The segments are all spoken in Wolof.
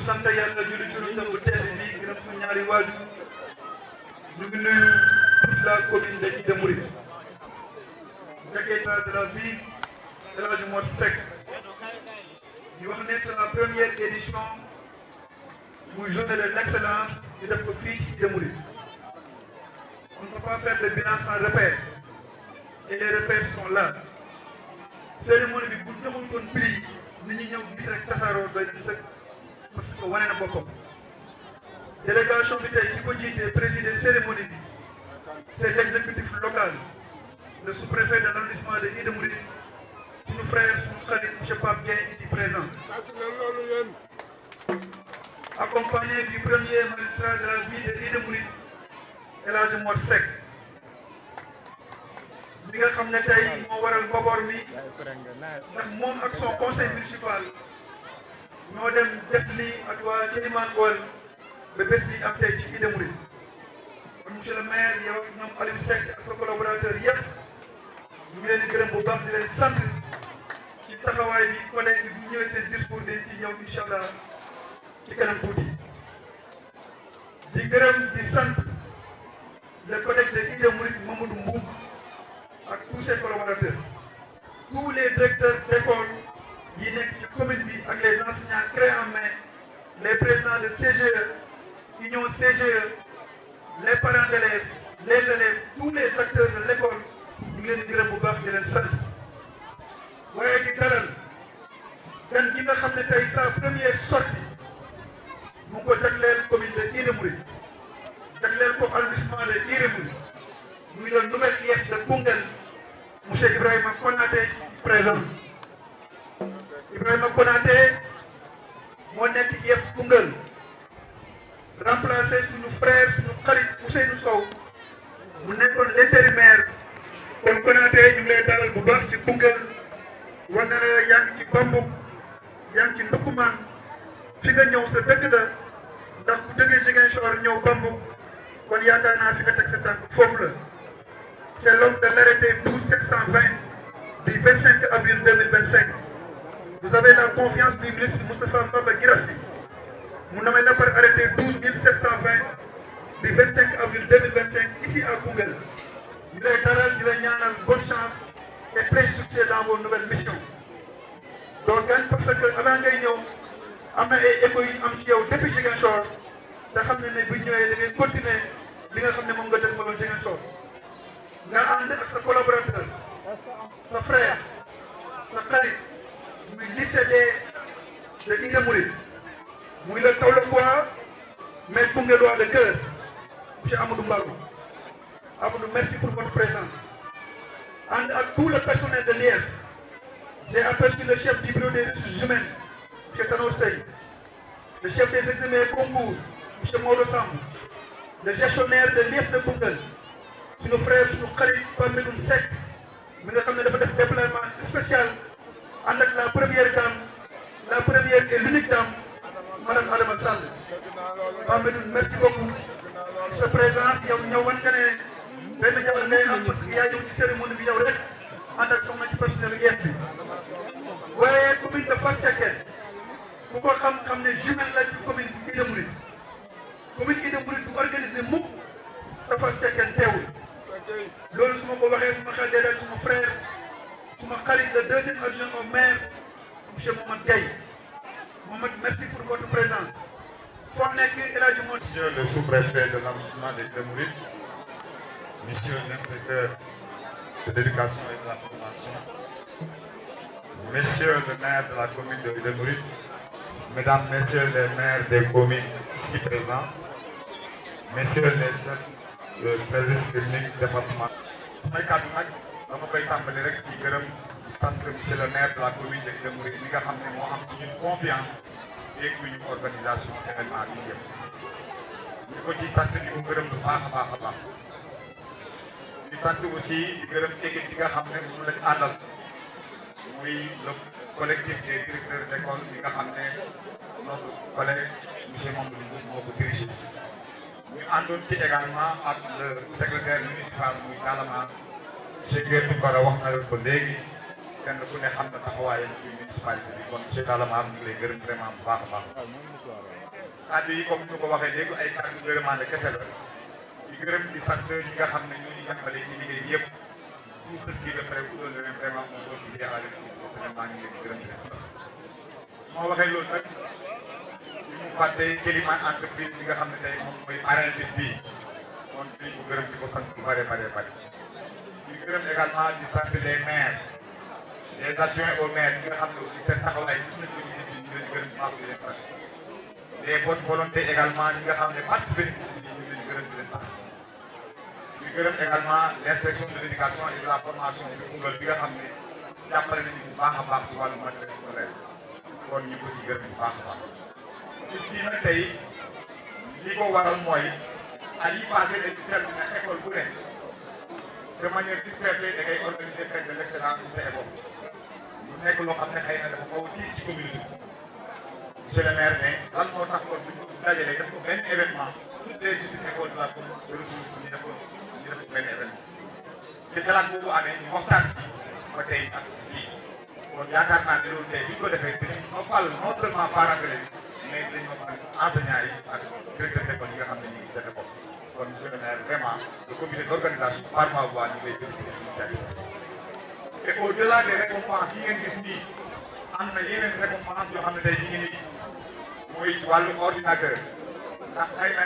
sant yàlla julli ci lu bu tedd bi gërëm suñu ñaari waajur ñu ngi nuyu toute la commune de Ida Mouride secrétaire de la ville El Hadji Mor Seck ñu wax ne c'est la première édition muy journée de l'excellence ñu def ko fii ci Ida Mouride. On ne peut pas faire de bilan sans repère et les repères sont là cérémonie bi bu ñu joxoon kon prix nit ñi ñëw gis rek tasaaroo doy na sëkk parce que wane na boppam délégation bi tey ki ko jiite présider cérémonie bi c'est l'exécutif local le sous-préfet de l'arrondissement de Ida Mouride suñu frère suñu xarit monsieur Pape Dieng ici présent accompagné du premier magistrat de la ville de Ida Mouride El Hadji Mor Seck bi nga xam ne tey moo waral mboboor mi ndax moom ak son conseil municipal ñoo dem def lii ak waa Kélimane Oil ba bés bi am tey ci Ida Mouride kon monsieur le maire yow ñoom Aliou Seck ak sa collaborateur yëpp ñu ngi leen di gërëm bu baax di leen sant ci taxawaay bi collègue bi bu ñëwee seen discours dañ ci ñëw incha allah ci kanam tuuti di gërëm di sant le collègue de Ida Mouride Mamadou Mboum ak tous ses collaborateurs tous les directeurs d'école yi nekk ci commune bi ak les enseignants clés en main les présidents de CGE union CGE les parents d'élèves les élèves tous les acteurs de l'école ñu ngi leen di gërëm bu baax di leen sant waaye di dalal gan gi nga xam ne tey sa première sortie mu ngi ko jagleel commune de Ida Mouride jagleel ko arrondissement de Ida Mouride muy le nouvel IEF de Koungheul monsieur Ibrahima Konaté présent Ibrahima Konaté moo nekk IEF Koungheul remplacé suñu frère suñu xarit Ousseynou Sow mu nekkoon l'intérimaire kon Konaté ñu ngi lay dalal bu baax ci Koungheul war na la yaa ngi ci Bambouck yaa ngi ci Ndoukoumane fi nga ñëw sa dëkk la ndax bu jógee Ziguinchor ñëw Bambouck kon yaakaar naa fi nga teg sa tànk foofu la c'est l'homme de l'arrêté 12720 du 25 avril 2025 vous avez la confiance du ministre Moustapha Mbaba Guirassy mu nommé la par arrêté 12720 du 25 avril 2025 ici à Koungheul ñu lay dalal di la ñaanal bonne chance et plein succès dans vos nouvelles missions donc gan parce que avant ngay ñëw am na ay échos yu ñu am ci yow depuis Ziguinchor te xam ne bu ñu ñëwee da ngay continuer li nga xam ne moom nga def ma doon Ziguinchor nga ànd ak sa collaborateur sa frère sa xarit muy lycée de Ida Mouride muy le Kaolackois mais Koungheullois de cœur monsieur Amadou Mbago Amadou merci pour votre présence ànd ak tout le personnel de l'IEF j'ai aperçu le chef du bureau des ressources humaines monsieur Tanor Seye le chef des examens et concours monsieur Maodo Samb le gestionnaire de l'IEF de Koungheul suñu frère suñu xarit Pape Medoune Seck mi nga xam ne dafa def déploiement spécial ànd ak la première dame la première et l'unique dame madame Adama Sall Pape Medoune merci beaucoup sa présence yow ñëw wan nga ne benn jabar ngay am parce que yaa ñëw ci cérémonie bi yow rek ànd ak soxna ci personnel IEF bi waaye commune de Fass Cekkeen ku ko xam ne jumelle la ci commune bu Ida Mouride commune Ida Mouride du organisé mukk te Fass Cekkeen teewul loolu su ma ko waxee suma xel day daal suma frère suma xarit le deuxième adjoint au maire monsieur Momad Gaye Momad merci pour votre présence foo nekk El Hadji Mor. Monsieur le sous-préfet de l'arrondissement de Ida Mouride, monsieur l'inspecteur de l'éducation et de la formation, monsieur le maire de la commune de Ida Mouride, mesdames, messieurs les maires des communes ici présents, messieurs les chefs de service technique département. samay kàddu nag dama koy tàmbali rek ci gërëm di sant monsieur le maire de la commune de Ida Mouride mi nga xam ne moo am ci ñun confiance yeeg ñu organisation événement bi yëpp. ñu ko ci sant di ko gërëm bu baax a baax a baax. di sant aussi di gërëm équipe bi nga xam ne moom lañ àndal muy le collectif des directeurs d'école bi nga xam ne notre collègue monsieur Mamadou Mbow moo ko dirigé. ñu àndoon ci également ak le secrétaire municipal muy Galama monsieur Guèye Tounkara wax na ko léegi kenn ku ne xam na taxawaayam ci municipalité bi kon monsieur Dalamar mu ngi lay gërëm vraiment bu baax a baax. kàddu yi comme ni ko waxee léegi ay kàddu gërëmaande kese la di gërëm di sant ñi nga xam ne ñoo ñu jàppale ci liggéey bi yëpp tout ceci de près vous donnerez vraiment un contribué à la réussite maa ngi leen di gërëm di leen sant. su ma waxee loolu nag li mu fàtte Kéliman entreprise bi nga xam ne tey moom mooy parrain bis bii kon di ko gërëm di ko sant bu bëree bëri. di gërëm également di sant les maires les adjoints aux maires ñi nga xam ne aussi seen taxawaay gis nañ ko ci bis bi ñu leen gërëm bu baax di leen sant. les bonnes volontés également ñi nga xam ne participé nañ ci ñu leen gërëm di leen sant. di gërëm également l' inspection de l' éducation et de la formation de Koungheul bi nga xam ne jàppale nañu bu baax a baax ci wàllu matériel scolaire kon ñu ko ci gërëm bu baax a baax. gis bii nag tey li ko waral mooy at yii passé dañu seetlu ne école bu ne de manière dispersée da ngay organiser fête de l' excellence ci sa école mu nekk loo xam ne xëy na dafa xaw a diis ci communauté bi. monsieur le maire ne lan moo tax kon duñ ko dajalee def ko benn événement toutes les 18 écoles de la commune se retrouvent pour ñu def ko benn événement te xalaat boobu amee ñu waxtaan ci ba tey ak fii kon yaakaar naa ne loolu tey bu ñu ko defee dinañ noppal non seulement parents d'élèves mais dinañ noppal enseignants yi ak directeur d'école yi nga xam ne ñu ngi seen école kon monsieur le maire vraiment le comité d'organisation par ma voix ñu ngi lay féliciter initiative et au delà des récompenses yi ngeen gis nii am na yeneen récompense yoo xam ne tey ñu ngi nii mooy ci wàllu ordinateur ndax xëy na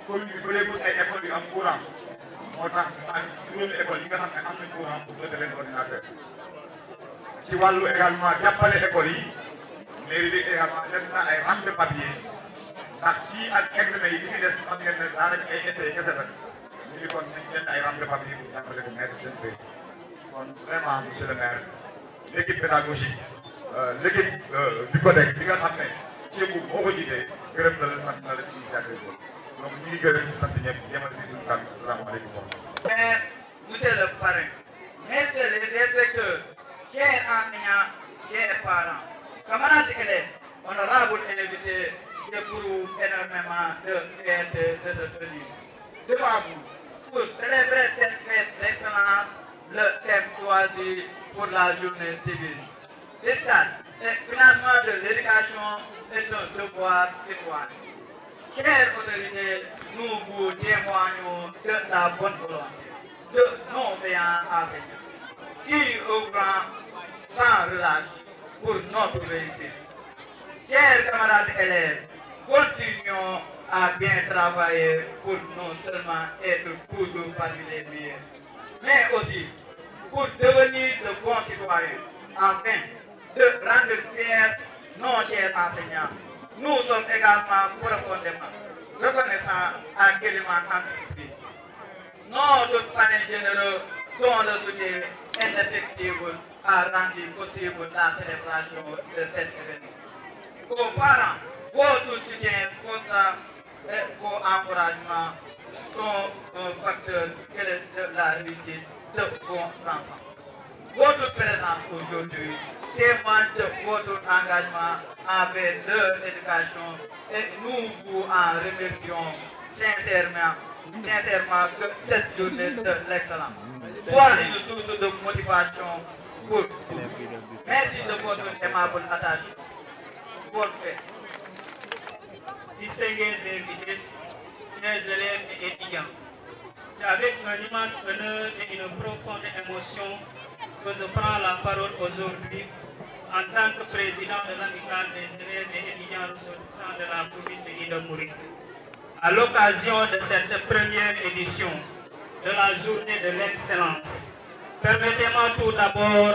commune bi bëreegul ay écoles yu am courant moo tax mu am ci juróomi école yi nga xam ne am nañ courant pour doter leen ordinateur ci wàllu également jàppale écoles yi mairie bi également def na ay rames de papier ndax fii ak examen yi li fi des xam ngeen ne daanaka ay essais kese la ñu ngi kon nañ jënd ay rames de papier pour jàppale ko maire seen pays kon vraiment monsieur le maire l' équipe pédagogique l' équipe du CODEC bi nga xam ne ceebu moo ko jiitee gërëm na la sant na la ci initiative boobu donc ñu ngi gërëm di sant ñëpp yemal di suñu kàddu salaamaaleykum. Mais monsieur le parrain, messieurs les inspecteurs, chers enseignants, chers parents, camarades élèves, honorables invités, j'éprouve énormément de fierté de se tenir devant vous pour célébrer cette fête d'excellence, le thème choisi pour la journée civile. Fiscal et financement de l'éducation est un devoir citoyen. Chères autorités, nous vous témoignons de la bonne volonté de nos veillants enseignants qui œuvrent sans relâche pour notre réussite. Chers camarades élèves, continuons à bien travailler pour non seulement être toujours parmi les meilleurs, mais aussi pour devenir de bons citoyens, afin de rendre fiers nos chers enseignants. Nous sommes également profondément reconnaissants à Kéliman Entreprise. Notre parrain généreux, dont le soutien indéfectible a rendu possible la célébration de cet événement. Aux parents, votre soutien constant et vos encouragements sont un facteur clé de la réussite de vos enfants. Votre présence aujourd'hui témoigne de votre engagement envers leur éducation et nous vous en remercions sincèrement que cette journée de l'excellence soit une source de motivation pour vous. Merci de votre aimable attachement. Bonne fête. Distingués invités, chers élèves et étudiants, c'est avec un immense honneur et une profonde émotion que je prends la parole aujourd'hui en tant que président de l'amicale des élèves et étudiants ressortissants de la commune de Ida Mouride. À l'occasion de cette première édition de la journée de l'excellence, permettez-moi tout d'abord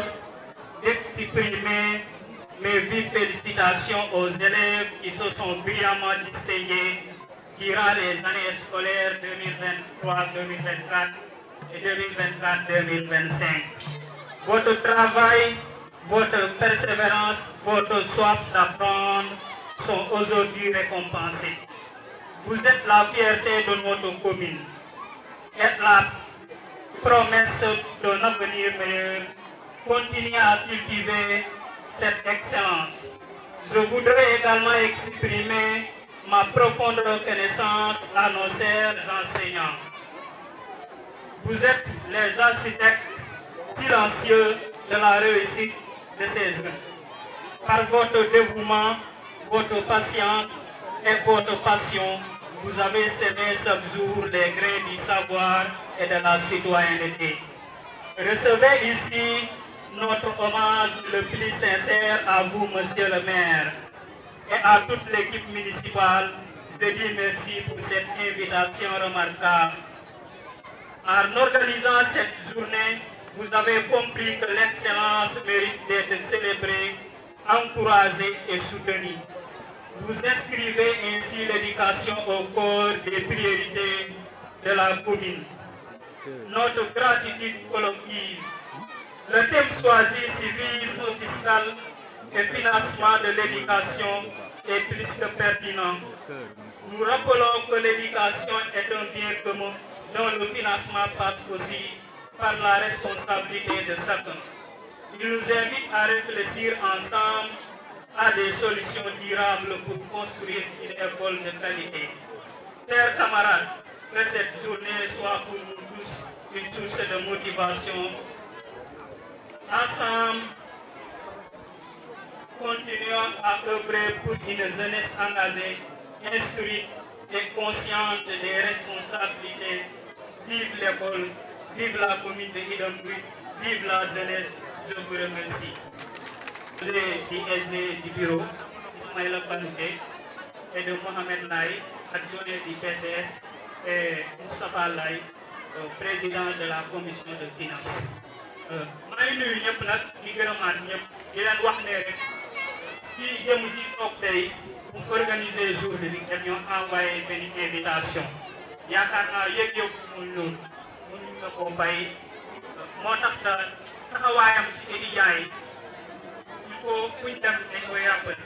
d'exprimer mes vives félicitations aux élèves qui se sont brillamment distingués durant les années scolaires 2023-2024 et 2024-2025. Votre travail, votre persévérance, votre soif d'apprendre sont aujourd'hui récompensés. Vous êtes la fierté de notre commune et la promesse d'un avenir meilleur. Continuez à cultiver cette excellence. Je voudrais également exprimer ma profonde reconnaissance à nos chers enseignants. Vous êtes les architectes silencieux de la réussite de ces jeunes. Par votre dévouement, votre patience et votre passion, vous avez semé chaque jour les grains du savoir et de la citoyenneté. Recevez ici notre hommage le plus sincère à vous, monsieur le maire, et à toute l'équipe municipale. Je dis merci pour cette invitation remarquable. En organisant cette journée, vous avez compris que l'excellence mérite d'être célébrée, encouragée et soutenue. Vous inscrivez ainsi l'éducation au cœur des priorités de la commune. Notre gratitude collective. Le thème choisi, civisme fiscal et financement de l'éducation, est plus que pertinent. Nous rappelons que l'éducation est un bien commun dont le financement passe aussi par la responsabilité de chacun. Il nous invite à réfléchir ensemble à des solutions durables pour construire une école de qualité. Chers camarades, que cette journée soit pour nous tous une source de motivation. Ensemble, continuons à œuvrer pour une jeunesse engagée, instruite et consciente des responsabilités. Vive l'école, vive la commune de Idembuy, vive la jeunesse. Je vous remercie. Du bureau, Ismaël Banouké, et de Mohamed Laye, adjoint du PCS, et Moustapha Laye, président de la commission de finances. maa ngi nuyu ñëpp nag di gërëmaat ñëpp di leen wax ne rek ci jëm ji toog tey bu organiser journée bi dañoo envoyé benn invitation yaakaar naa yëg-yëg muy loolu mënuñ la koo fay moo tax taxawaayam si étudiants yi il faut fuñ dem dañ koy rappelé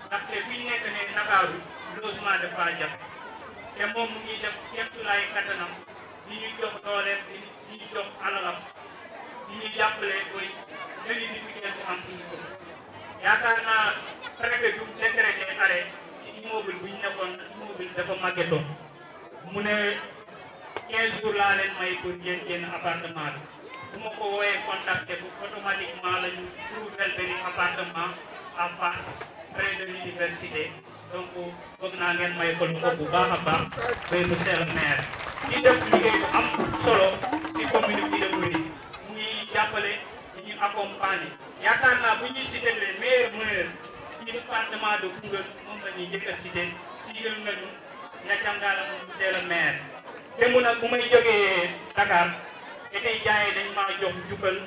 ndaxte fi ñu nekk ne Ndakaaru logement dafa jafe te moom mu ngi def képp laay kattanam di ñu jox dooleem di ñu jox alalam di ñu jàppale koy dañuy difficulté bu am fi ñu ko yaakaar naa préfet bi décrété arrêt si immeuble bu ñu nekkoon immeuble dafa màggetoon mu ne 15 jours laa leen may pour ngeen génn appartement bi bu ma ko wooyee contacté bu automatiquement la ñu trouvé benn appartement en face près de l'université donc bëgg naa ngeen may ko bu baax a baax bay monsieur le maire di def liggéey bu am solo si commune bi de Mouride ñuy jàppale ñu accompagner yaakaar naa bu ñuy cité les meilleurs ci département de Koungheul moom la ñuy njëkk a cité si yël nañu ñaccangaala moom monsieur le maire démb nag bu may jógee Dakar étudiants yi dañ maa jox njukkal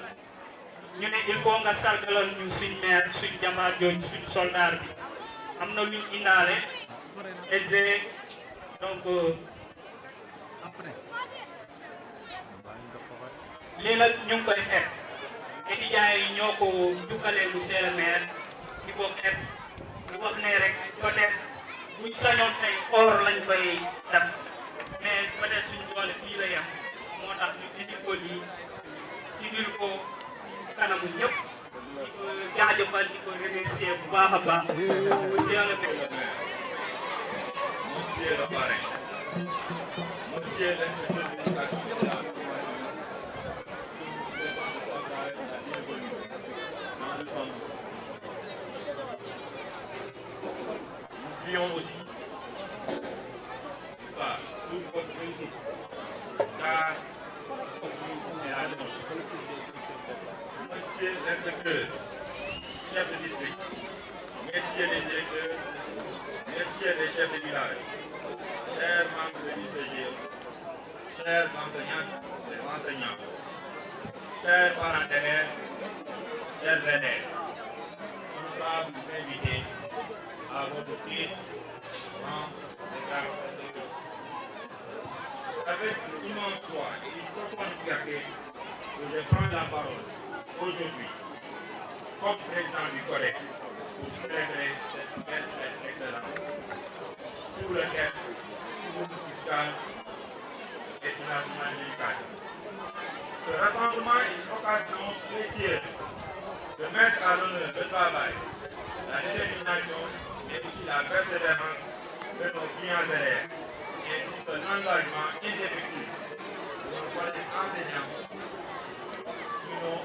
ñu ne il faut nga sargalal ñu suñ maire suñ jàmbaar jooju suñ soldat bi am na luñ indaale et donc lii nag ñu ngi koy xeeb étudiants yi ñoo ko jukkalee monsieur le maire di ko xeeb di wax ne rek peut-être buñ sañoon tey or lañ koy def mais peut-être suñ doole fii la yem moo tax ñu indi ko lii sigil ko kanamu ñëpp di ko jaajëfal di ko remercier bu baax a baax monsieur le maire. Monsieur le parrain, monsieur l'inspecteur de l'éducation de la nous prions aussi pour votre réussite, car votre réussite est à nous. Monsieur l'inspecteur, chef de district, messieurs les directeurs, messieurs les chefs de village, chers membres du CGE, chers enseignantes et enseignants, chers parents d'élèves, chers élèves, honorables invités à votre titre, en égard respectueux. C'est avec une immense joie et une profonde fierté que je prends la parole aujourd'hui comme président du collège pour célébrer cette belle fête excellente sous le thème civisme fiscal et financement de l'éducation. Ce rassemblement est une occasion précieuse de mettre à l'honneur le travail, la détermination, mais aussi la persévérance de nos brillants élèves, ainsi que l'engagement indéfectible de nos collègues enseignants qui n'ont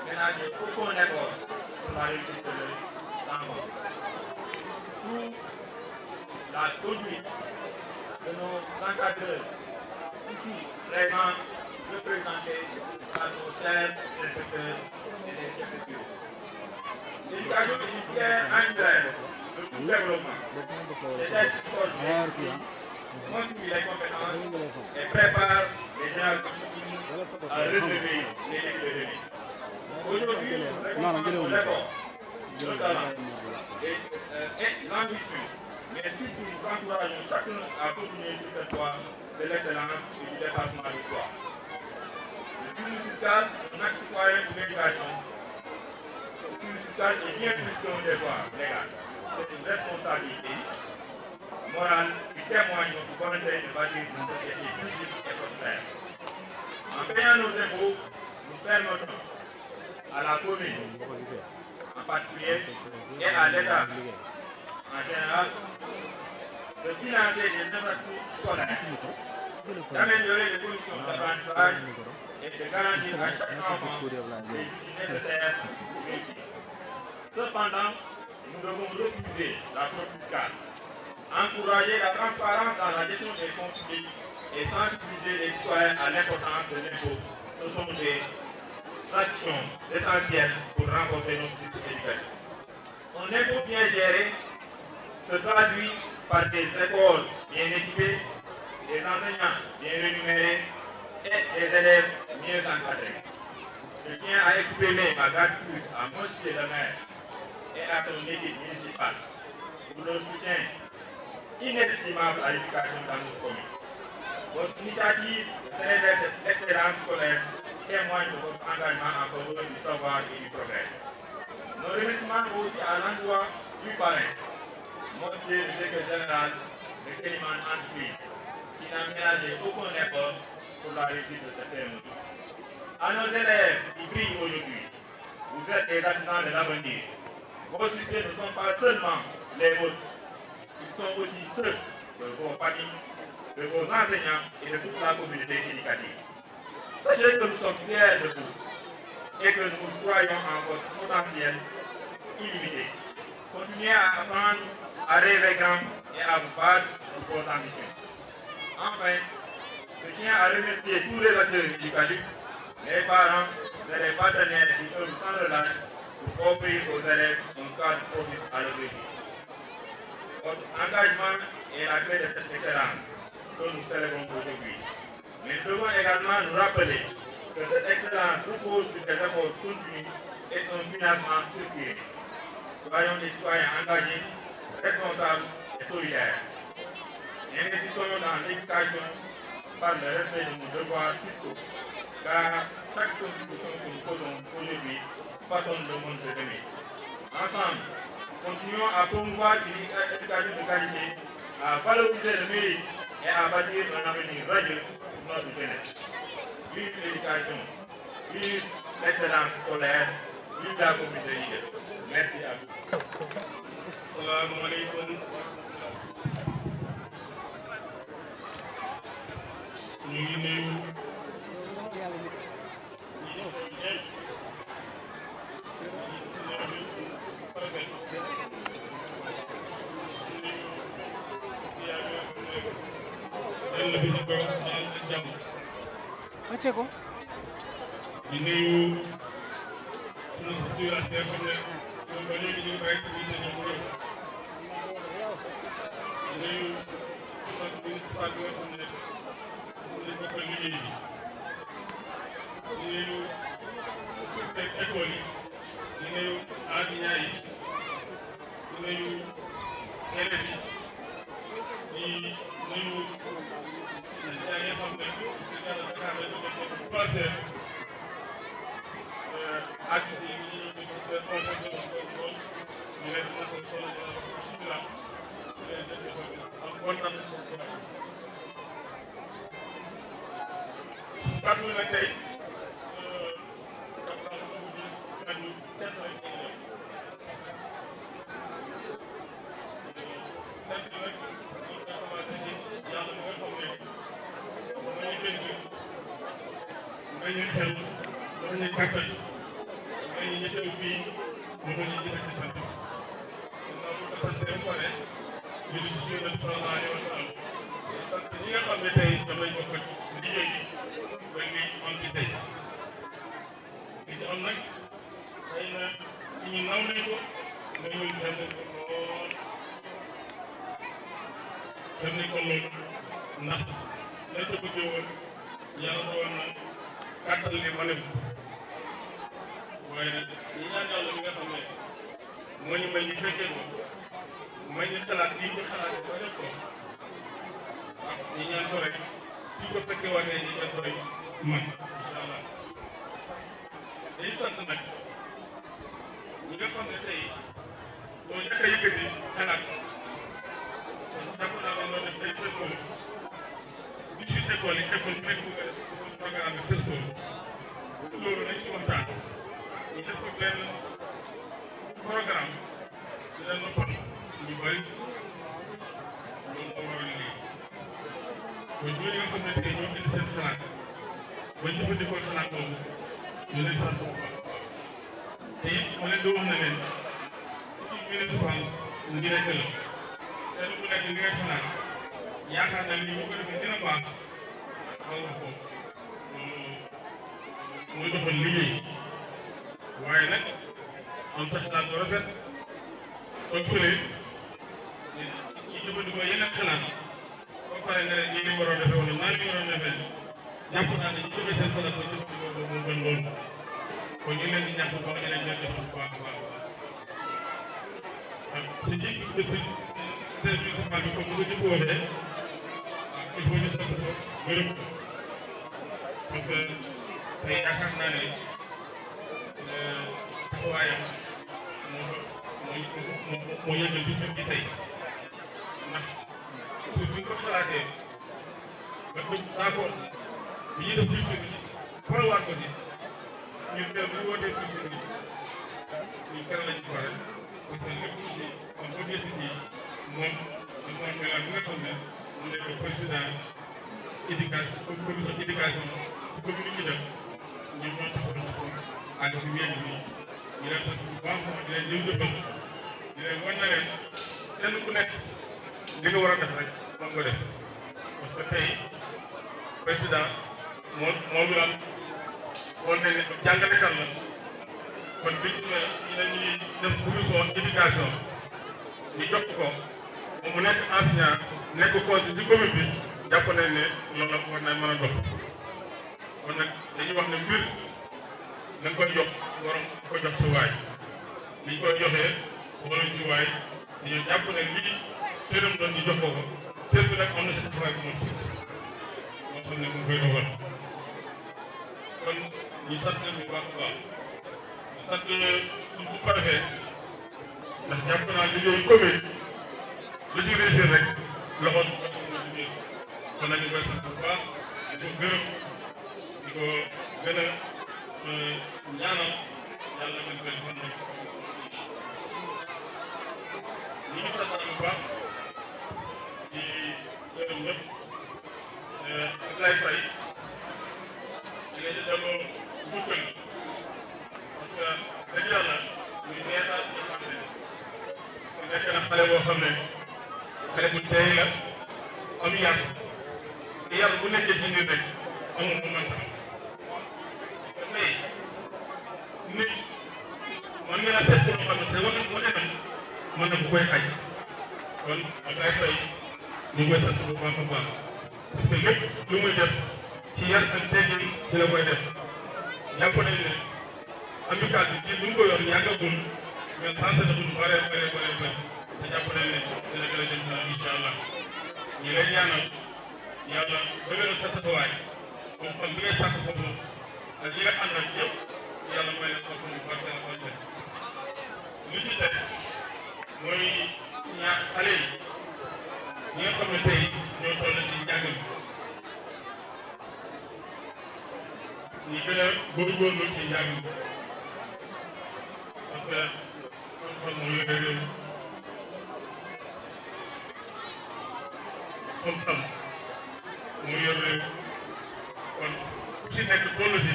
ménager aucun effort pour la réussite de leurs enfants. Sous la conduite de nos encadreurs, ici présents, représentés par nos chers inspecteurs et les chefs de bureau. L'éducation est une pierre angulaire de tout développement. C'est elle qui forge l'esprit, construit les compétences et prépare les générations futures à relever les défis de demain. Aujourd'hui, nous récompensons l'effort, le talent et l'ambition, mais surtout nous encourageons chacun à continuer sur cette voie de l'excellence et du dépassement de soi. Le scrutin fiscal est un acte citoyen pour l'éducation. Le scrutin fiscal est bien plus qu'un devoir légal. C'est une responsabilité morale qui témoigne notre volonté de bâtir une société plus juste et prospère. En payant nos impôts, nous permettons à la commune, en particulier, et à l'État en général, de financer des infrastructures scolaires, d'améliorer les conditions d'apprentissage et de garantir à chaque enfant les outils nécessaires pour réussir. Cependant, nous devons refuser la fraude fiscale, encourager la transparence dans la gestion des fonds publics et sensibiliser les citoyens à l'importance de l'impôt. Ce sont des actions essentielles pour renforcer notre système éducatif. Un impôt bien géré se traduit par des écoles bien équipées, des enseignants bien rémunérés et des élèves mieux encadrés. Je tiens à exprimer ma gratitude à monsieur le maire et à son équipe municipale pour leur soutien inestimable à l'éducation dans notre commune. Votre initiative de célébrer cette excellence scolaire témoigne de votre engagement en faveur du savoir et du progrès. Nos remerciements aussi à l'endroit du parrain, monsieur le directeur général de Kéliman Entreprise, qui n'a ménagé aucun effort pour la réussite de cette cérémonie. À nos élèves qui brillent aujourd'hui, vous êtes des artisans de l'avenir. Vos succès ne sont pas seulement les vôtres, ils sont aussi ceux de vos familles, de vos enseignants et de toute la communauté éducative. Sachez que nous sommes fiers de vous et que nous croyons en votre potentiel illimité. Continuez à apprendre, à rêver grand et à vous battre pour vos ambitions. Enfin, je tiens à remercier tous les acteurs éducatifs, les parents et les partenaires qui œuvrent sans relâche pour offrir aux élèves un cadre propice à leur réussite. Votre engagement est la clé de cette excellence que nous célébrons aujourd'hui. Mais nous devons également nous rappeler que cette excellence repose sur des efforts continus et un financement structuré. Soyons des citoyens engagés, responsables et solidaires. Investissons dans l'éducation par le respect de nos devoirs fiscaux, car chaque contribution que nous faisons aujourd'hui façonne le monde de demain. Ensemble, continuons à promouvoir une éducation de qualité, à valoriser le mérite et à bâtir un avenir radieux pour notre jeunesse. Vive l'éducation, vive l'excellence scolaire, vive la communauté leader. Merci à vous. Assalamu alaikum. Ñu ngi nuyu Wacce ko di nuyu suñu structure nga xam ne ñoom ba léegi ñu ngi koy activité ñoom ñëpp di nuyu conseil municipal bi nga xam ne moom lañ bokkal liggéey bi di nuyu école yi di nuyu enseignants yi di nuyu élèves yi di nuyu yaa ngi xam ne Dakar la ñu def passé activité yi ñu gis que conférence de lool ñu leen di mos solo bismillah ñu leen def defal am kontaan si kàddu yi nag tey kàddu kàddu cent lañ koy def cent nag ñu koy commencé si yàlla mi nga xam ne mooy dégg nga ñu xel dafa ñuy kàttan teew fii ñu ko ñu jëlee ci sant ginnaaw bu ko santee ba pare ñu di si yónnee sallallahu alayhi wa sallam sant ñi nga xam ne tey ñoom lañ bokk liggéey bi ba lii am ci tey li ci am nag xëy na ci ñu naw nañ ko mais ñun xel nañ ko lool xel nañ ko lool ndax lañ ko bëggee woon yàlla doon na kàttal li ma dem waaye nag ñi ñaan yàlla mi nga xam ne moo ñu may ñu fekkee ko may ñu xalaat lii ñu xalaat ba def ko ah ñi ñaan ko rek su ko fekkee waatee ñi ñaan ko rek man incha allah day sant nag ñi nga xam ne tey doo njëkk a yëkkati xalaat jàpp naa ne loolu def ay FESCO 18 école yi école bu nekk bu nga def programme bi FESCO loolu nañ ci waxtaan ñu def ko benn programme dina noppal ñu bëri loolu moo waral lii kon ñooñu nga xam ne tey ñoo indi seen xalaat ba jëfandikoo xalaat boobu ñu leen sant bu baax te it ma leen di wax ne leen équipe municipale ngi nekk la kenn ku nekk li nga xalaat yaakaar na ni bu ko defee dina baax xaw nga ko muy doxal liggéey waaye nag am sa xalaat bu rafet kon fële ñu jëfandikoo yeneen xalaat ba pare nga ne nii ni waroon defee wala naa ni waroon defee jàpp naa ne ñu joxe seen xalaat ba jëfandikoo ko moo gën loolu kon ñu leen di ñàkk bu baax ñu leen di def bu baax a baax ak sa njiit bi si service municipal bi comme ni ko jëkk waxee il faut ñu sant ko gërëm ko parce que tey yaakaar naa ne taxawaayam moo yëngal bis bi tey ndax su ñu ko xalaatee ba dëgg d'accord bi ñuy def bis bi xoolaat ko si ñun tey bu ñu wootee bis bi ñu kenn lañu pare parce que lépp aussi am ko gis ci moom ñu moom melal bi nga xam ne mu nekk président éducation commission éducation si commune bi def ñun ñoo taxawoon ko àgg si wéy bi ñu leen sant bu baax di leen jël jëppal di leen wan na leen kenn ku nekk li nga war a def rek moom nga def parce que tey président moo ñu am xool ne jàngalekat la kon bi ñu ne ñuy def commission éducation ñu jox ko moom mu nekk enseignant nekk conseil ci commune bi jàpp nañ ne loolu la war nañ mën a dox kon nag dañuy wax ne mbir da nga koy jox borom ko jox sa waay li ñu koy joxee xooluñ si waay dañoo jàpp ne lii tëram doon ñu jox ko ko tër bi nag am na si taxawaay bu moom moo xam ne mu ngi koy dogal kon ñu sant leen bu baax a baax sant su ko defee ndax jàpp naa liggéeyu commune lu si réussir rek loxo kon nag ñu koy sant bu baax di ko gërëm di ko gën a ñaanal yàlla nañ koy defal nañ ñu ngi sant bu baax di gërëm ñëpp Ablaye Faye di leen di delloo suukal parce que dëgg yàlla muy neexal ñu xam ne nekk na xale boo xam ne xale bu tey la am yar te yar bu nekkee ci nit rek amul mu mën parce que tey nit man nga la seet loo xam ne te wane mën na bu koy xaj kon Ablaye Faye ñu ngi koy sant bu baax a baax parce que lépp lu muy def ci yar ak teggin ci la koy def jàpp nañ ne amical bi kii bu ñu ko yor yàggagul mais sensé na lu bare te jàpp nañ ne dina gën a jëm kanam incha allah ñu lay ñaanal yàlla dëgëral sa taxawaay moom xam bi ngay sàkk foofu ak yi nga àndal yëpp yàlla may leen foofu mu baax la koy li ci teg mooy ñaar xale yi ñi nga xam ne tey ñoo toll ci njàng mi ñu gën a góorgóorlu ci njàng mi parce que xam-xam moo yore réew xam-xam moo yor réew kon ku ci nekk toll si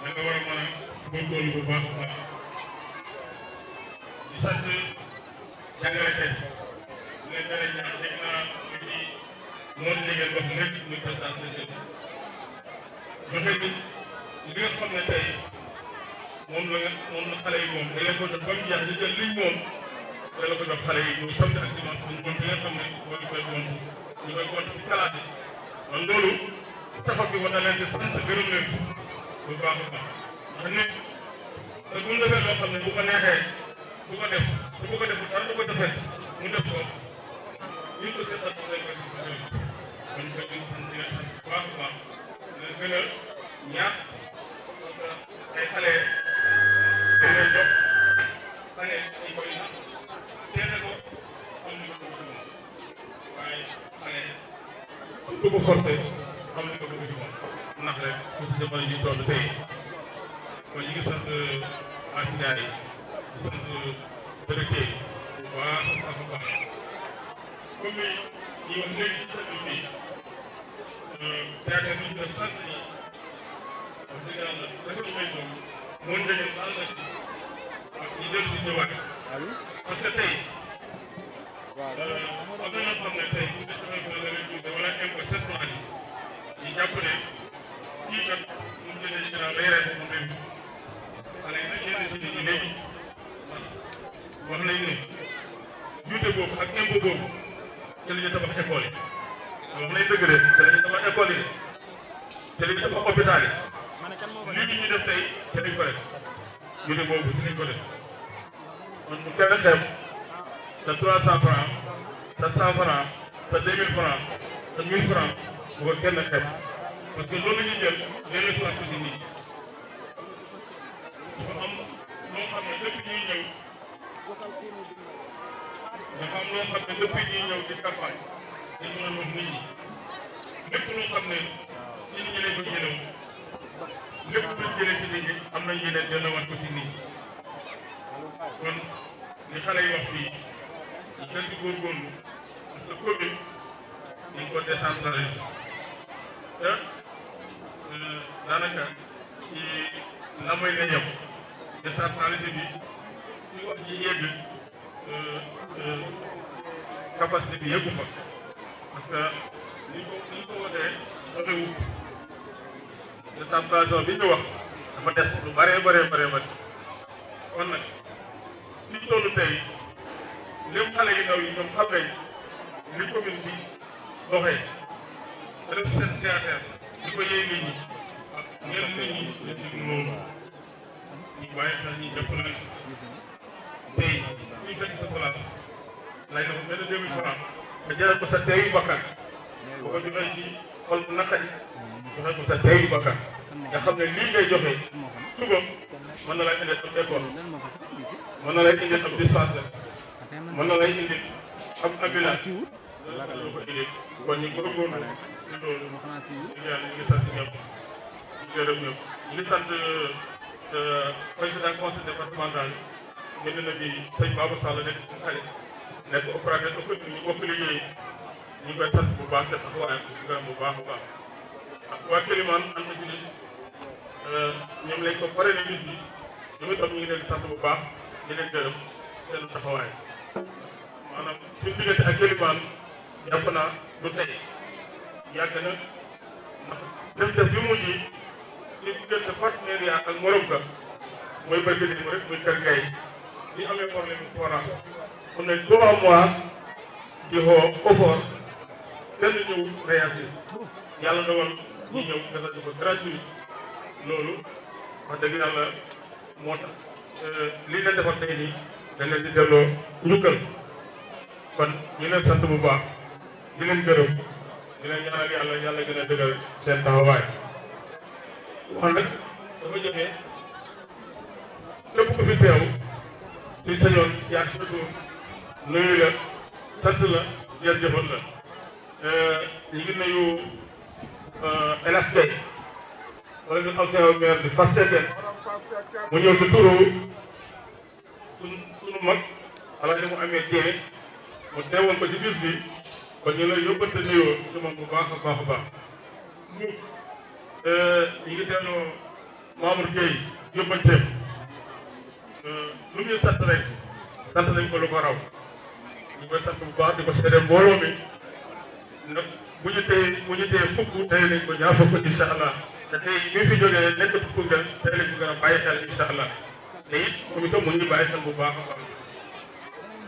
da nga war a mën a góorgóorlu bu baax a baax di sant jàngalekat yi leen gën a ñaax dégg naa aussi moom li ngeen wax léegi muy président joxe ni li nga xam ne tey moom la xale yi moom da leen ko jox ba mu jeex di jël liñ moom da la ko jox xale yi muy samedi ak dimanche ñu gont li nga xam ne moo ñu koy gont ci kalaat yi kon loolu taxaw bi war na leen ci sant gërëm leen si bu baax a baax ndax nit te bu ñu defee loo xam ne bu ko neexee bu ko def te bu ko defee dara du ko defee mu def ko ñu ko seetal ko lay ko kon ko ñu sant di leen sant bu baax a baax leen gën a ñaax parce que ay xale dañ leen jox xale dañ koy nax teene ko comme ni ko bëgg si moom waaye xale du ko forcé xam ni ko bëgg si moom ndax rek su si jamono ji toll tey kon ñu ngi sant enseignants yi di sant directeur yi bu baax a baax comme ni ñuy wax léegi ci service bi théâtre bi ñu def sant yi wax dëgg yàlla dafa may moom moo njëriñ ànd na si ak ñu del si ñëwaat parce que tey am na ñoo xam ne tey bu ñu defee ko la leen tuddee wala am ko sept mois yi ñu jàpp ne kii kat mu jëlee ci naaw day rey ko mu dem xale yi nag yenn si nit ñi léegi wax nañ ne juute boobu ak impôt boobu ci la ñu tabax école yi wax nañ dëgg de ci la ñu tabax école yi ci la ñu tabax hôpital yi lii ñu def tey ci lañ ko def juute boobu ci lañ ko def kon bu kenn xeeb sa 300 francs sa 100 francs sa 2000 francs sa 1000 francs bu ko kenn xeeb parce que loolu ñu jël léeg-léeg si waat ko si nii dafa am loo xam ne lépp ñuy ñëw dafa am loo xam ne depuis ñuy ñëw ci campagne dañu mën a wax nit ñi lépp loo xam ne ci nit ñi lañ ko jëlee lépp luñ jëlee ci nit ñi am nañ yeneen delluwaat ko ci nit ñi kon li xale yi wax fii ñu gën ci góorgóorlu parce que commune ñu ngi ko décentralisé te daanaka ci la mooy la ñëw décentralisé bi ci wax ji yegg capacité bi yeggu fa parce que ni ko waxee dafay wut décentralisation bi ñu wax dafa des lu bëree kon nag fi ñu toll tey lépp xale yu ndaw yi ñoom xam nañ li commune bi doxee def seen théâtre di ko yee nit ñi ak ñenn nit ñi ñu digg loolu ñu bàyyi xel ñi jàpp nañ tey ñu fekk sa place lay na ko benn 2000 francs nga jëlee ko sa teeyu bakkan boo ko joxee si xol bu naqari joxe ko sa teeyu bakkan nga xam ne lii ngay joxe suba mën na lay indil ab école mën na lay indil ab dispensaire mën na lay indil ab ambulance loolu ko indil kon ñu góorgóorlu si loolu ñu ngi sant ñëpp ñu gërëm ñëpp ñu ngi sant président conseil départemental génn na fi sëñ Babou Sall nekk ci xarit nekk opérateur économique ñu bokk liggéey ñu ngi koy sant bu baax te taxawaayam gërëm bu baax a baax ak waa Kélimane am na ci nit ñoom lañ ko pare ne nit ñi ñoom itam ñu ngi leen sant bu baax di leen gërëm seen taxawaay maanaam suñu diggante ak Kélimane jàpp naa du tey yàgg na ndax def bi mujj suñu diggante partenariat ak morom ka mooy bëgg nañu rek muy kër gay bi amee problème forage am nañ 3 mois di xoo OFOR kenn ñëw réagir yàlla dogal ñu ñëw defal ko gratuit loolu wax dëgg yàlla moo tax lii leen defal tey nii dañ leen di delloo njukkal kon ñu leen sant bu baax di leen gërëm di leen ñaanal yàlla gën a dëggal seen taxawaay wax nag dafa joxe lépp ku fi teew ci sañoon yaa surtout nuyu la sant la jërëjëfal la ñu ngi nuyu LSD wala ñu ancien maire di Fass Cekkeen mu ñëw ci turu sunu mag ala ni mu amee téye mu teewoon ko ci bis bi kon ñu lay yóbbante nuyoo ci moom bu baax a baax a baax ñu ngi teewloo Mamour Gueye yóbbanteem lu ñu sant rek sant nañ ko lu ko raw ñu koy sant bu baax di ko seede mbooloo mi nag bu ñu téye fukk tey nañ ko ñaar fukk incha allah te tey bi fi jógee nekk Koungheul tey lañ ko gën a bàyyi xel incha allah te it comité mu ngi bàyyi xel bu baax a baax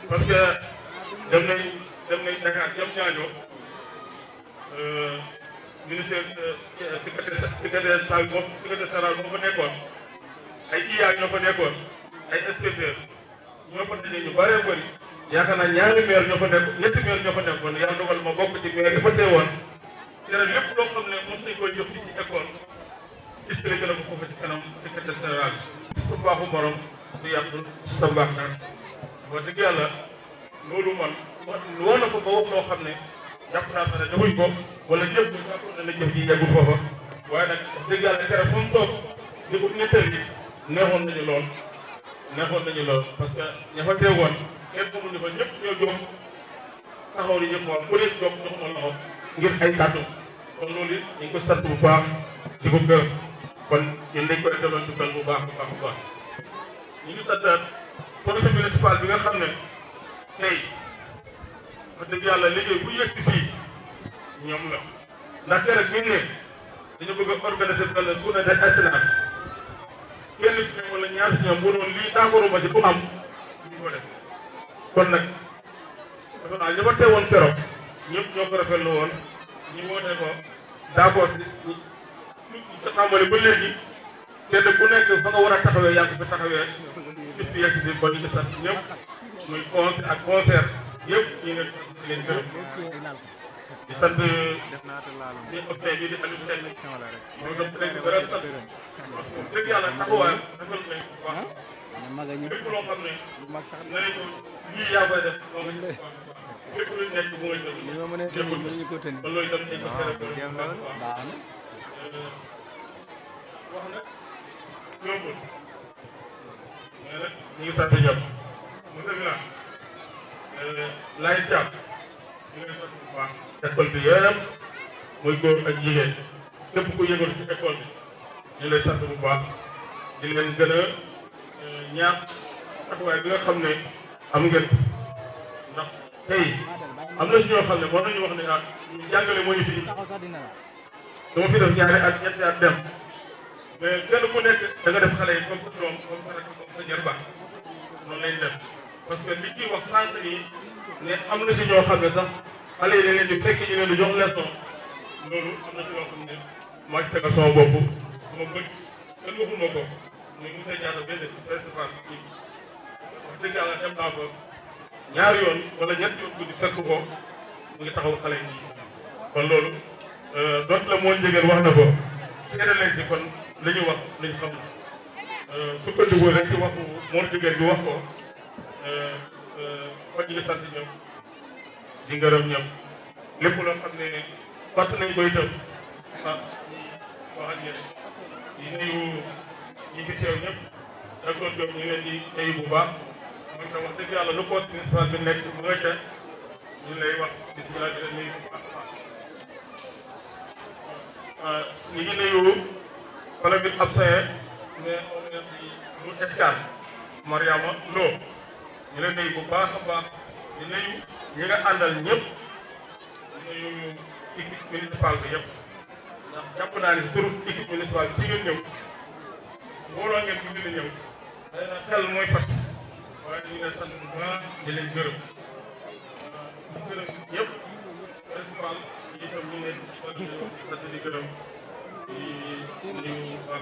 parce que dem nañ Dakar jëm ñaañoo ministère secrétaire général moo fa nekkoon ay IA ñoo fa nekkoon ay inspecteur ñoo fa daje ñu bëree bëri yaakaar naa ñaari maire ñoo fa nekk ñetti maire ñoo fa nekkoon yàlla dogal ma bokk ci maire yi fa teewoon te nag lépp loo xam ne mos nañ koy jëf ci école expliqué la ko foofu ci kanam secrétaire général bi su baaxu morom du yàq sa mbaax nag wax dëgg yàlla loolu man woo na ko ba wax loo xam ne jàpp naa sax ne defuñ ko wala jëf bu jàpp na ne jëf ji yeggul foofa waaye nag wax dëgg yàlla keroog fu mu toog di ko nettali bi neexoon nañu lool parce que ña fa teewoon kenn xamul ni fa ñëpp ñoo jóg taxaw li ñëpp moom ku nekk jóg jox ma loxo ngir ay kàddu kon loolu it ñu ngi ko sant bu baax di ko gërëm kon ñun dañ koy delloo dugal bu baax ñu ngi sant conseil municipal bi nga xam ne tey wax dëgg yàlla liggéey bu yegg fii ñoom la ndax keroog bi ne dañu bëgg a organiser benn journée d'assurance kenn si ñoom wala ñaar si ñoom bu noonu lii d'accord ma ci bu am ñu ko def kon nag dafa naa ña fa teewoon keroog ñëpp ñoo ko rafetlu woon ñu woote ko d'accord si sa tàmbali ba léegi kenn ku nekk fa nga war a taxawee yaa ngi fi taxawee bis bi yegg si biir kon ñu ngi sant ñëpp muy concert ak concert yëpp ñu ngi leen gërëm di sant di officier bi di Aliou Sène moom itam dinañ ko gën a sant parce que dëgg yàlla taxawaayam defal nañ ko bu baax lépp loo xam ne nga ne ko lii yaa koy def moo nga ci lépp lu nekk bu nga jël kon loolu itam dañ ko seere ko bu baax wax nag yombul mais nag ñu ngi sant ñëpp monsieur Milan Laye Thiam ñu ngi sant bu baax école bi yëpp muy góor ak jigéen képp ku yëngal ci école bi ñu lay sant bu baax di leen gën a ñaax taxawaay bi nga xam ne am ngeen ndax tey am na si ñoo xam ne war nañu wax ne ah jàngale moo ñu fi dama fi def ñaari at ñetti at dem mais kenn ku nekk da nga def xale yi comme sa doom comme sa rakk comme sa jarbaat noonu lañ def parce que li ciy wax sànq nii ne am na si ñoo xam ne sax xale yi da leen di fekk ñu leen di jox leçon loolu am na si loo xam ne maa ci tegal sama bopp sama bët kenn waxuma ko muy monsieur Diatta benn principal bi wax dëgg yàlla dem naa ko ñaari yoon wala ñetti yoon guddi fekk ko mu ngi taxaw xale yi kon loolu doot la moo njëgeen wax na ko seede leen si kon li ñu wax li ñu xam sukkandiku rek ci waxu moo njëgeen bi wax ko kon ñu ngi sant ñoom di ngërëm ñoom lépp loo xam ne fàtt nañ ko itam ah wax ak yéen di nuyu ñi fi teew ñëpp docteur Diop ñu ngi leen di nuyu bu baax moom itam wax dëgg yàlla lu poste municipal bi nekk mu nga ca ñu lay wax bisimilah di leen nuyu bu baax ñu ngi nuyu wala bi absent mais on est ci lu escale Mariama Lo ñu leen nuyu bu baax a baax di nuyu ñi nga àndal ñëpp di nuyu équipe municipale bi yëpp ndax jàpp naa ni turu équipe municipale bi ci ngeen ñëw mbooloo ngeen fi dina ñëw day na xel mooy fat waaye ñu ngi leen sant bu baax di leen gërëm di gërëm ñëpp principal yi itam ñu ngi leen sant di gërëm di nuyu waa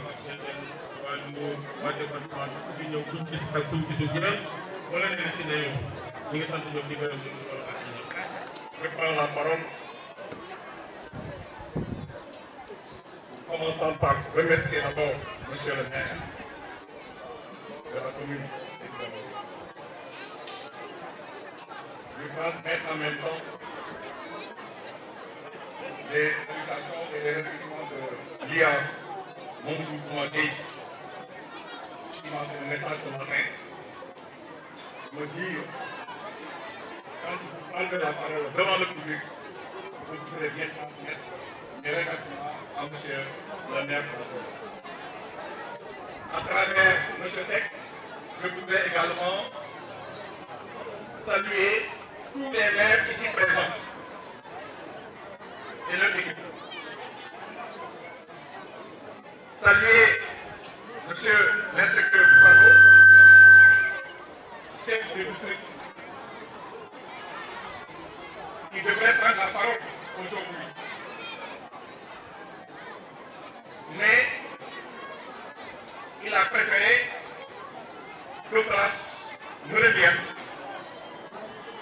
waa Mbour waa département bi fi ñëw kuñ gis ak kuñ gisul ñeneen wala leen ci nuyu ñu ngi sant ñoom di gërëm di nuyu ak ñi je prends la parole commençant par remercier d'abord monsieur le maire de la commune. Je transmets en même temps les salutations et les remerciements de l'IA, mon mouvement Gueye, qui m'a fait un message ce matin, me dire, quand vous prendrez la parole devant le public, vous voudrez bien transmettre mes remerciements à monsieur le maire de la commune. à travers M. Seck, je voudrais également saluer tous les maires ici présents et leur équipe. Saluer M. l'inspecteur Poirot, chef de district, qui devrait prendre la parole aujourd'hui. Mais il a préféré que cela me revienne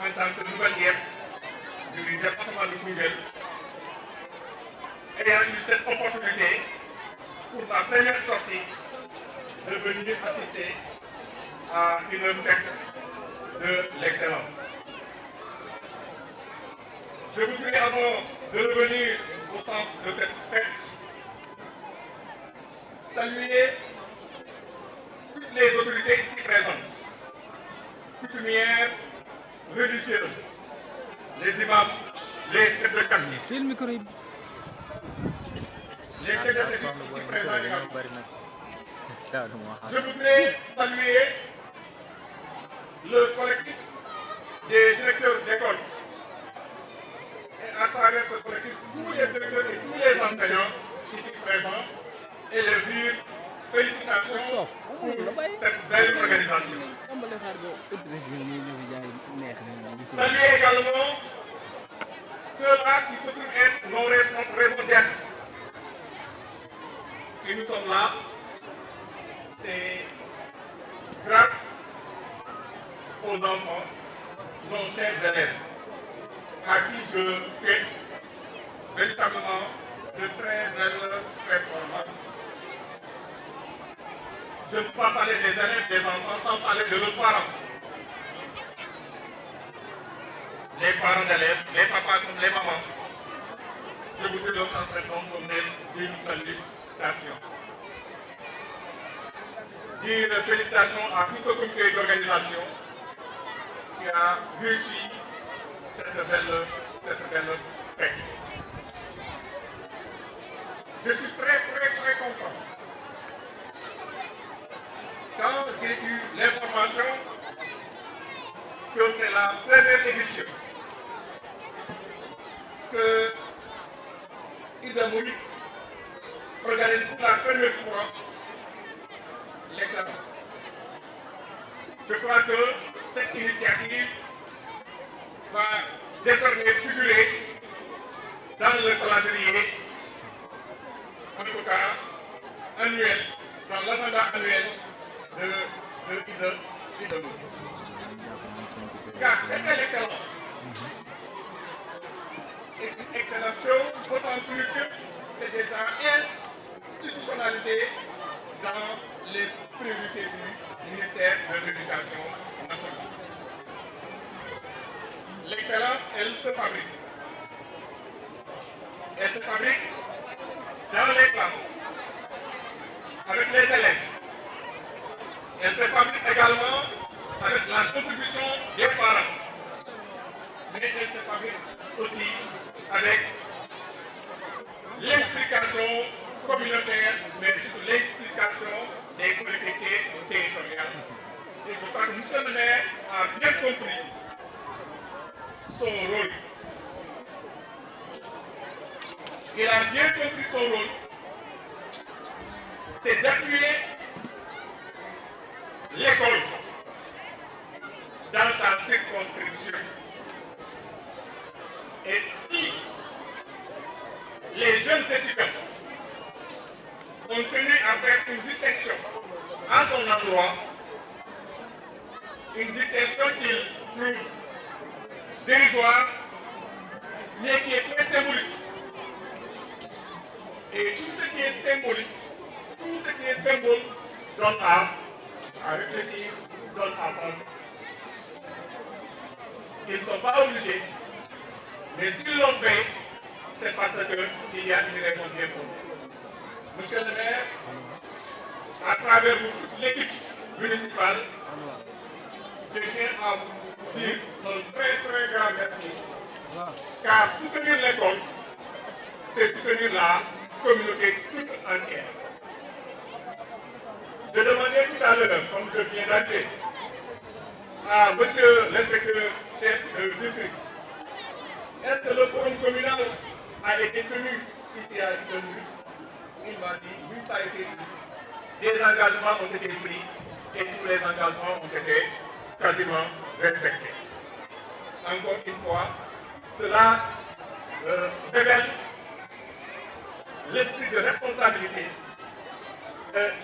en tant que nouvelle chef du département de Koungheul, ayant eu cette opportunité pour ma première sortie de venir assister à une fête de l'excellence. Je voudrais, avant de revenir au sens de cette fête, saluer toutes les autorités ici présentes, coutumières, religieuses, les imams, les chefs de quartier, les chefs de service ici présents également. Je voudrais saluer le collectif des directeurs d'école. Et à travers ce collectif, tous les directeurs et tous les enseignants ici présents et leur dire félicitations pour cette belle organisation. Saluer également ceux-là qui se trouvent être notre raison d'être. Si nous sommes là, c'est grâce aux enfants, nos chers élèves, à qui je fais véritablement de très belles performances. Je ne peux pas parler des élèves, des enfants, sans parler de leurs parents. Les parents d'élèves, les papas comme les mamans. Je voudrais leur transmettre une salutation. Dire félicitations à tout ce comité d'organisation qui a réussi cette belle fête. Je suis très content. Quand j'ai eu l'information que c'est la première édition que Ida Mouride organise pour la première fois l'excellence. Je crois que cette initiative va désormais figurer dans le calendrier, en tout cas annuel, dans l'agenda annuel de Ida Mouride. Car fêter l'excellence est une excellente chose, d'autant plus que c'est déjà institutionnalisé dans les priorités du ministère de l'Éducation nationale. L'excellence, elle se fabrique. Elle se fabrique dans les classes, avec les élèves. Elle se fabrique également avec la contribution des parents. Mais elle se fabrique aussi avec l'implication communautaire, mais surtout l'implication des collectivités territoriales. Et je crois que M. le maire a bien compris son rôle. Il a bien compris son rôle. C'est d'appuyer l'école dans sa circonscription. Et si les jeunes étudiants ont tenu à faire une distinction à son endroit, une distinction qu'il trouve dérisoire, mais qui est très symbolique. Et tout ce qui est symbolique, tout ce qui est symbole donne à réfléchir, donne à penser. Ils ne sont pas obligés, mais s'ils l'ont fait, c'est parce qu'il y a une raison bien fondée. Monsieur le maire, à travers vous, toute l'équipe municipale, je tiens à vous dire un très grand merci. Car soutenir l'école, c'est soutenir la communauté toute entière. Je demandais tout à l'heure, comme je viens d'arriver, à monsieur l'inspecteur chef de district, est-ce que le forum communal a été tenu ici à Italie? Il m'a dit, oui, ça a été tenu. Des engagements ont été pris et tous les engagements ont été quasiment respectés. Encore une fois, cela révèle l'esprit de responsabilité,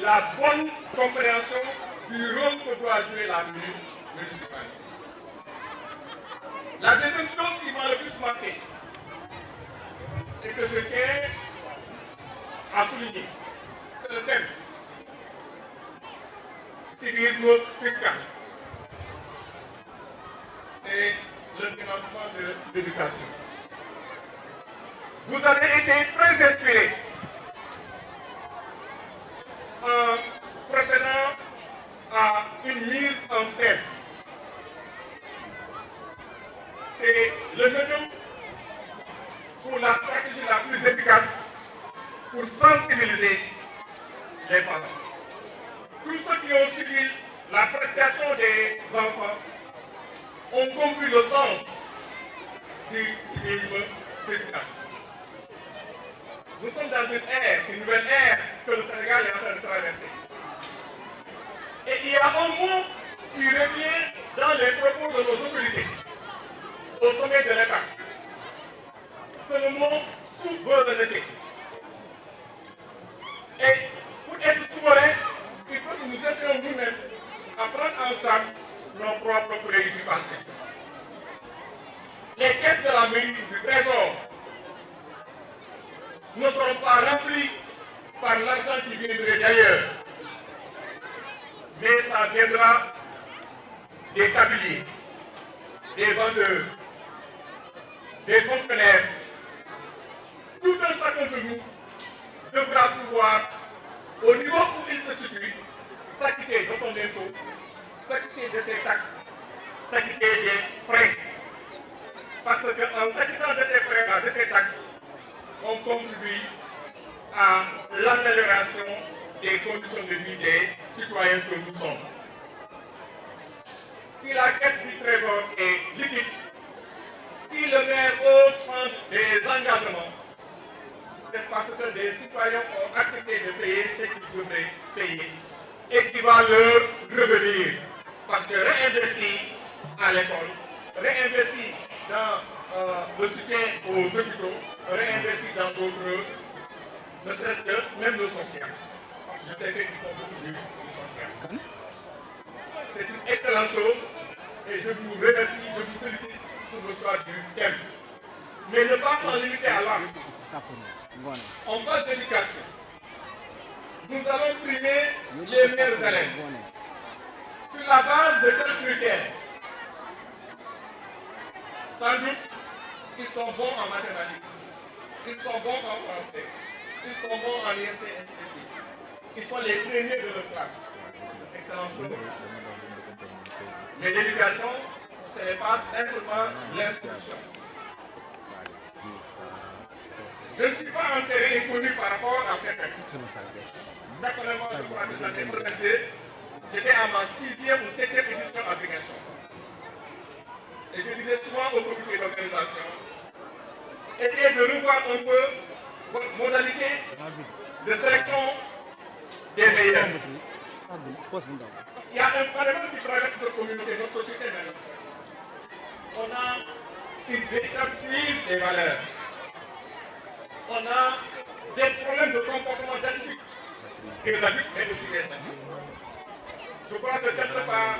la bonne compréhension du rôle que doit jouer la municipalité. La deuxième chose qui m'a le plus marqué et que je tiens à souligner, c'est le thème civisme fiscal et le financement de l'éducation. Vous avez été très inspiré en procédant à une mise en scène. C'est le médium pour la stratégie la plus efficace pour sensibiliser les parents. Tous ceux qui ont suivi la prestation des enfants ont compris le sens du civisme fiscal. Nous sommes dans une nouvelle ère que le Sénégal est en train de traverser. Et il y a un mot qui revient dans les propos de nos autorités au sommet de l'État. C'est le mot souveraineté. Et pour être souverain, il faut que nous essayions nous-mêmes à prendre en charge nos propres préoccupations. Les caisses de la mairie du Trésor ne seront pas remplies par l'argent qui viendrait d'ailleurs, mais ça viendra des tabliers, des vendeurs, des fonctionnaires. Tout un chacun de nous devra pouvoir, au niveau où il se situe, s'acquitter de son impôt, s'acquitter de ses taxes, s'acquitter des frais. Parce qu'en s'acquittant de ces frais-là, de ces taxes, on contribue à l'amélioration des conditions de vie des citoyens que nous sommes. Si la quête du trésor est liquide, si le maire ose prendre des engagements, c'est parce que des citoyens ont accepté de payer ce qu'ils devraient payer et qui va leur revenir. Parce que réinvestir à l'école, réinvestir dans le soutien aux hôpitaux, réinvestir dans d'autres, ne serait-ce que même le social. Je sais qu'ils font beaucoup du social. C'est une excellente chose et je vous remercie, je vous félicite pour le choix du thème. Mais ne pas s'en limiter à l'art. On parle d'éducation. Nous allons primer les meilleurs élèves. Sur la base de quels critères? Sans doute, ils sont bons en mathématiques, ils sont bons en français, ils sont bons en IST, ainsi de suite. Ils sont les premiers de leur classe. C'est une excellente chose. Mais l'éducation, ce n'est pas simplement l'instruction. Je ne suis pas enterré et connu par rapport à cette activité. Personnellement, je crois que j'en ai présenté. J'étais à ma 6e ou 7e édition à Ziguinchor. Et je disais souvent au comité d'organisation, essayez de revoir un peu votre modalité de sélection des meilleurs. Parce qu'il y a un phénomène qui traverse notre communauté, notre société même. On a une véritable crise des valeurs. On a des problèmes de comportement d'attitude des adultes, mais aussi des adultes. Je crois que quelque part,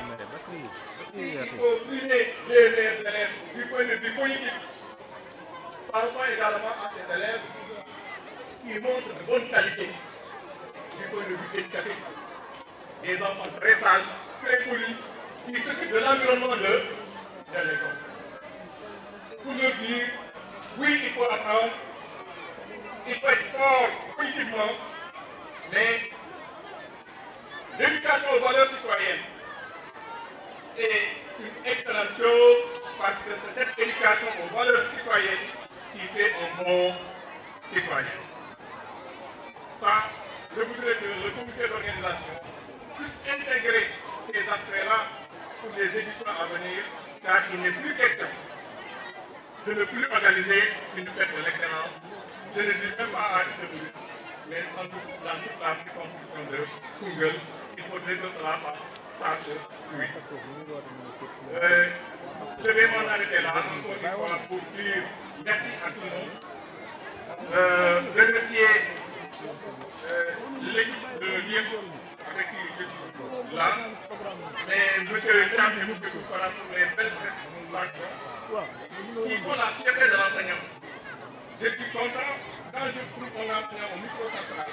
s'il faut primer les meilleurs élèves du point de vue cognitif, pensons également à ces élèves qui montrent de bonne qualité du point de vue éducatif. Des enfants très sages, très polis, qui s'occupent de l'environnement de l'école. Pour nous dire, oui, il faut apprendre, il faut être fort cognitivement, mais l'éducation aux valeurs citoyennes est une excellente chose parce que c'est cette éducation aux valeurs citoyennes qui fait un bon citoyen. Ça, je voudrais que le comité d'organisation puisse intégrer ces aspects-là pour les éditions à venir, car il n'est plus question de ne plus organiser une fête de l'excellence. Je ne dis même pas à Italie, mais sans doute dans toute la circonscription de Koungheul, il faudrait que cela passe oui. Je vais m'en arrêter là, encore une fois, pour dire merci à tout le monde. Remercier l'équipe de l'IEF avec qui je suis là, mais M. Thiam et M. Koukora pour les belles présentations qui font la fierté de l'enseignant. Je suis content quand je trouve un enseignant au micro-central,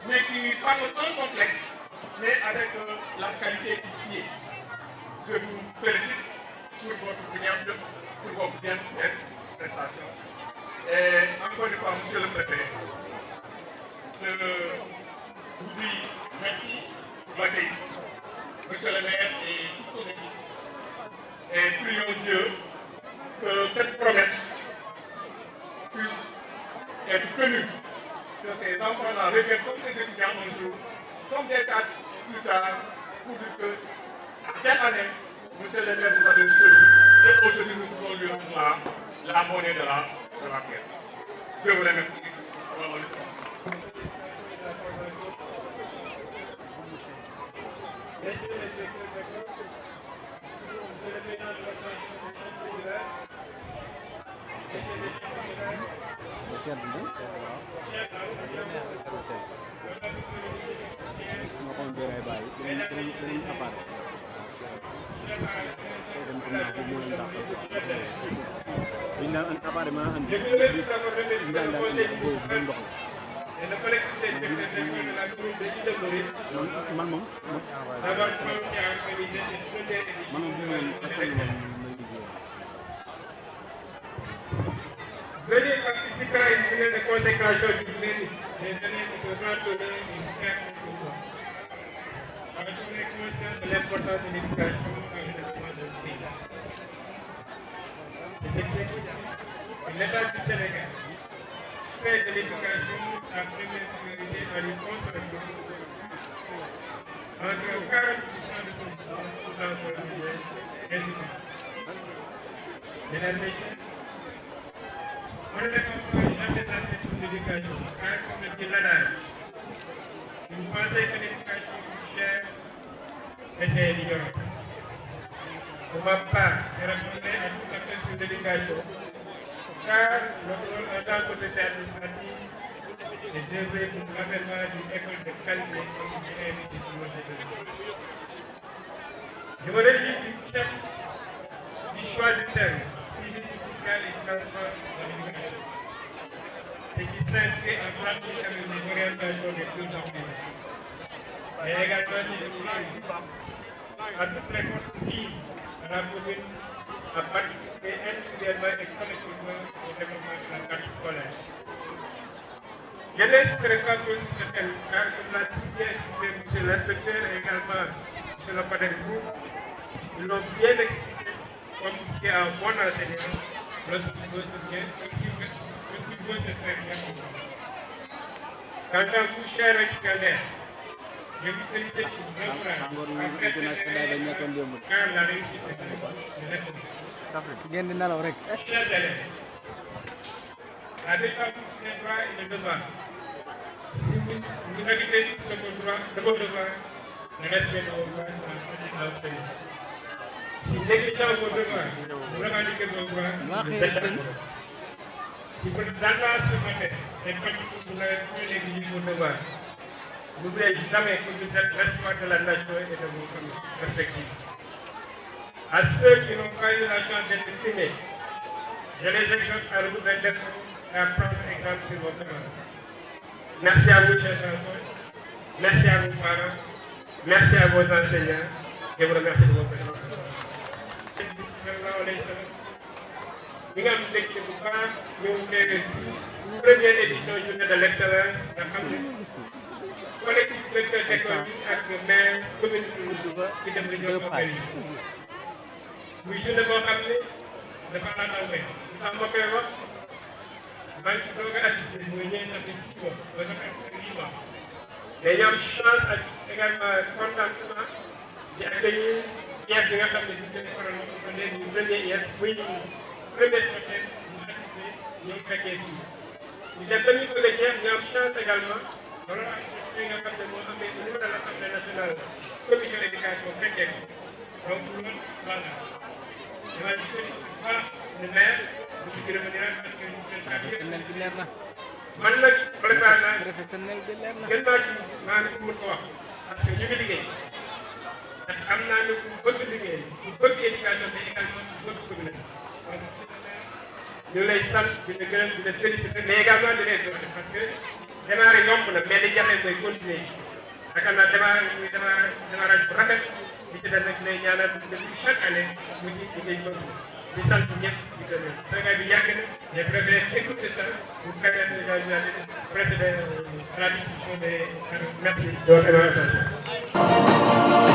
mais qui parle sans complexe, mais avec la qualité ici. Je vous félicite pour votre bien prestation. Et encore une fois, monsieur le préfet, je vous dis merci pour l'accueil, monsieur le maire et toute son équipe. Et prions Dieu que cette promesse puisse être tenue, que ces enfants-là reviennent comme ces étudiants un jour, comme des cadres plus tard, pour dire que à telle année, monsieur le maire nous a donné et aujourd'hui nous pouvons lui rendre la monnaie de la pièce. Je vous remercie. Assalamu alaikum. Venez participer à une journée de consécration du mérite des années de grande honneur du frère en journée consciente de l'importance de l'éducation en développement de pays. Et c'est que l'État du Sénégal fait de l'éducation sa première priorité dans les comptes de entre 40% de son budget dans son budget éducation. Mesdames et messieurs, on ne déconseille jamais d'aller sur l'éducation, car comme le dit l'adage, vous pensez que l'éducation est chère, et c'est l'ignorance. Pour ma part, je répondrai à tout appel sur l'éducation, car notre rôle en tant qu'autorité administrative est d'œuvrer pour l'avènement d'une école de qualité comme je l'ai invité sur votre école. Je me réjouis du chef du choix du terme, suivi fiscal et financement de l'éducation, et qui s'inscrit en pratique avec les orientations des deux ordres. Et également, je à toutes les forces vives de la commune à participer individuellement et collectivement au développement de la carte scolaire. Je n'hésiterai pas trop sur ce thème, car comme l'a si bien expliqué M. l'inspecteur et également M. le Padre Group, ils l'ont bien expliqué comme ce qui est un bon enseignant lorsqu'il veut se faire bien comprendre. Quant à vous, chers récipiendaires, je vous félicite pour votre courage, car la réussite est de la défense des droits et des devoirs. Si vous habitez de vos devoirs, le respect de vos droits dans le pays. Si vous négligez vos devoirs, vous revendiquez vos droits, vous êtes d'accord. Si vous êtes d'accord ce matin, et que vous n'avez plus négligé vos devoirs, n'oubliez jamais que vous êtes responsable de la nation et de vos familles respectives. À ceux qui n'ont pas eu la chance d'être primés, je les exhorte à redoubler d'efforts et à prendre exemple sur vos devoirs. Merci à vous, chers enfants. Merci à vos parents. Merci à vos enseignants. Je vous remercie de votre attention. Première édition journée de l'excellence, la famille. Collectif directeur d'école ak maire commune qui dem région organisé. Muy journée boo xam ne dafa àndal rek. Ndax ma koy wax maa ngi ci doog a assisté muy ñeent ak 6 mois ba nga xam ne 8 mois. Mais ñoom chance ak également contentement di accueillir IEF bi nga xam ne ñu ngi faral di ko léegi ñu premier IEF muy premier projet ñu assisté ñu fekkee fii ñu dem ba ñu bëgg a jeex ñu am chance également loolu ak li nga xam ne moo amee au niveau de l'Assemblée nationale commission éducation fekkee ko donc loolu voilà dama di félicité bu baax le maire bu ci revenir parce que ñu jël professionnel bi leer na man nag préparé naa professionnel bi leer na gën naa ci maa ngi mën ko wax parce que ñu ngi liggéey ndax am naa ne ku bëgg liggéey ku bëgg éducation mais également ku bëgg commune ñu lay sant di la gërëm di la félicité mais également di lay doon parce que démarré yomb na mais li jafe mooy continuer yaakaar naa démarrage bu rafet li ci def nag lay ñaanal depuis chaque année mu ci liggéey bëgg di sant ñëpp di gërëm Sénégal bi yàgg na mais préféré écouter ça pour permettre de procéder à la discussion des merci de votre attention.